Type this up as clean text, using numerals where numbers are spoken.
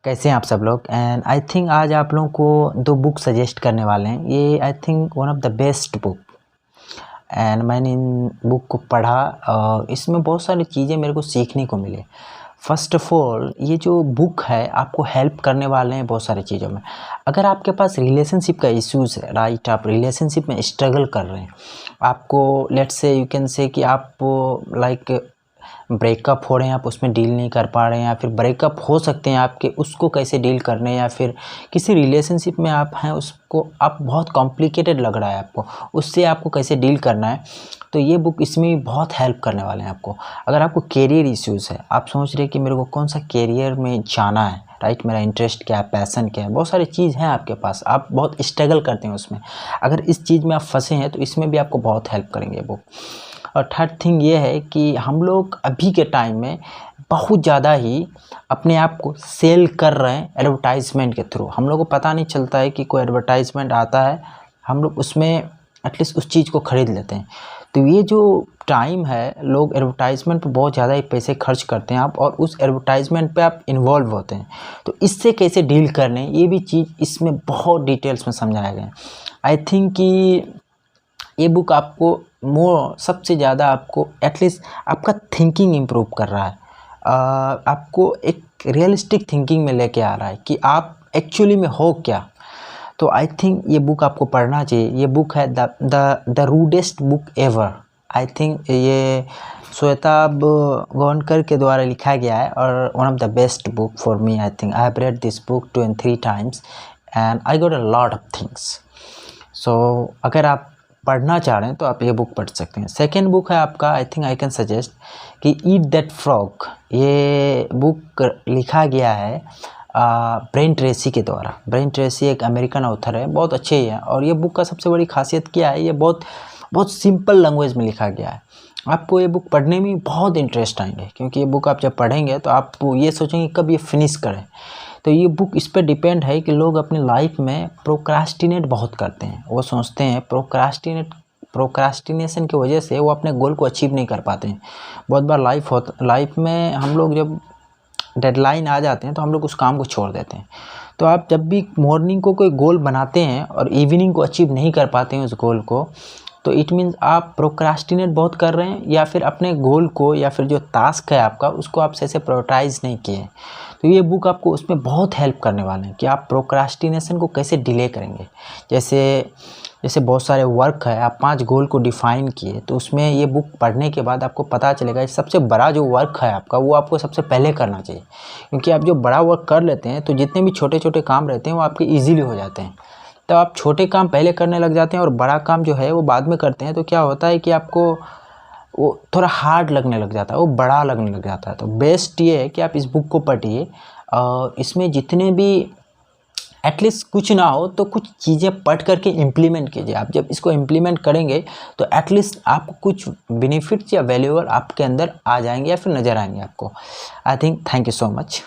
कैसे हैं आप सब लोग। एंड आई थिंक आज आप लोगों को दो बुक सजेस्ट करने वाले हैं। ये I think one of the best book. And मैंने इन बुक को पढ़ा और इसमें बहुत सारी चीज़ें मेरे को सीखने को मिले। फर्स्ट ऑफ ऑल ये जो बुक है आपको हेल्प करने वाले हैं बहुत सारी चीज़ों में। अगर आपके पास रिलेशनशिप का इश्यूज़ है, राइट, आप रिलेशनशिप में स्ट्रगल कर रहे हैं, आपको let's say you can say कि आप लाइक ब्रेकअप हो रहे हैं, आप उसमें डील नहीं कर पा रहे हैं, या फिर ब्रेकअप हो सकते हैं आपके, उसको कैसे डील करने, या फिर किसी रिलेशनशिप में आप हैं उसको आप बहुत कॉम्प्लिकेटेड लग रहा है आपको, उससे आपको कैसे डील करना है, तो ये बुक इसमें बहुत हेल्प करने वाले हैं आपको। अगर आपको कैरियर इश्यूज़ है, आप सोच रहे हैं कि मेरे को कौन सा कैरियर में जाना है, राइट, मेरा इंटरेस्ट क्या है, पैसन क्या है, बहुत सारी चीज़ हैं आपके पास, आप बहुत स्ट्रगल करते हैं उसमें, अगर इस चीज़ में आप फंसे हैं तो इसमें भी आपको बहुत हेल्प करेंगे बुक। और थर्ड थिंग ये है कि हम लोग अभी के टाइम में बहुत ज़्यादा ही अपने आप को सेल कर रहे हैं एडवर्टाइजमेंट के थ्रू। हम लोग को पता नहीं चलता है कि कोई एडवर्टाइजमेंट आता है, हम लोग उसमें एटलीस्ट उस चीज़ को ख़रीद लेते हैं। तो ये जो टाइम है लोग एडवर्टाइजमेंट पे बहुत ज़्यादा ही पैसे खर्च करते हैं आप, और उस एडवर्टाइजमेंट पे आप इन्वॉल्व होते हैं। तो इससे कैसे डील करने, ये भी चीज़ इसमें बहुत डिटेल्स में समझाया गया है। आई थिंक कि ये बुक आपको सबसे ज़्यादा आपको एटलीस्ट आपका थिंकिंग इम्प्रूव कर रहा है, आपको एक रियलिस्टिक थिंकिंग में लेके आ रहा है कि आप एक्चुअली में हो क्या। तो आई थिंक ये बुक आपको पढ़ना चाहिए। ये बुक है the rudest book ever. I think ये श्वेताब गोवनकर के द्वारा लिखा गया है और one of the best book for me. I think I have read this book 2 and 3 times and I got a lot of things. So अगर आप पढ़ना चाह रहे हैं तो आप ये बुक पढ़ सकते हैं। सेकेंड बुक है आपका, आई थिंक आई कैन सजेस्ट कि ईट दैट फ्रॉग। ये बुक लिखा गया है ब्रेन ट्रेसी के द्वारा। ब्रेन ट्रेसी एक अमेरिकन ऑथर है, बहुत अच्छे ही है। और ये बुक का सबसे बड़ी खासियत क्या है, ये बहुत सिंपल लैंग्वेज में लिखा गया है। आपको ये बुक पढ़ने में बहुत इंटरेस्ट आएंगे, क्योंकि ये बुक आप जब पढ़ेंगे तो आप ये सोचेंगे कब ये फिनिश करें। तो ये बुक इस पर डिपेंड है कि लोग अपनी लाइफ में प्रोक्रास्टिनेट बहुत करते हैं। वो सोचते हैं प्रोक्रास्टिनेशन की वजह से वो अपने गोल को अचीव नहीं कर पाते हैं। बहुत बार लाइफ में हम लोग जब डेडलाइन आ जाते हैं तो हम लोग उस काम को छोड़ देते हैं। तो आप जब भी मॉर्निंग को कोई गोल बनाते हैं और इवनिंग को अचीव नहीं कर पाते हैं उस गोल को, तो इट मीन्स आप प्रोक्रास्टिनेट बहुत कर रहे हैं, या फिर अपने गोल को या फिर जो टास्क है आपका उसको आप सही से प्रायोरिटाइज नहीं किए। तो ये बुक आपको उसमें बहुत हेल्प करने वाले हैं कि आप प्रोक्रास्टिनेशन को कैसे डिले करेंगे। जैसे बहुत सारे वर्क है, आप 5 गोल को डिफ़ाइन किए, तो उसमें ये बुक पढ़ने के बाद आपको पता चलेगा सबसे बड़ा जो वर्क है आपका वो आपको सबसे पहले करना चाहिए। क्योंकि आप जो बड़ा वर्क कर लेते हैं तो जितने भी छोटे छोटे काम रहते हैं वो आपके ईजिली हो जाते हैं। तो आप छोटे काम पहले करने लग जाते हैं और बड़ा काम जो है वो बाद में करते हैं, तो क्या होता है कि आपको वो थोड़ा हार्ड लगने लग जाता है, वो बड़ा लगने लग जाता है। तो बेस्ट ये है कि आप इस बुक को पढ़िए और इसमें जितने भी एटलीस्ट कुछ ना हो तो कुछ चीज़ें पढ़ करके इम्प्लीमेंट कीजिए। आप जब इसको इम्प्लीमेंट करेंगे तो एटलीस्ट आपको कुछ बेनिफिट्स या वैल्यूएबल आपके अंदर आ जाएंगे या फिर नज़र आएंगे आपको। I think thank you so much.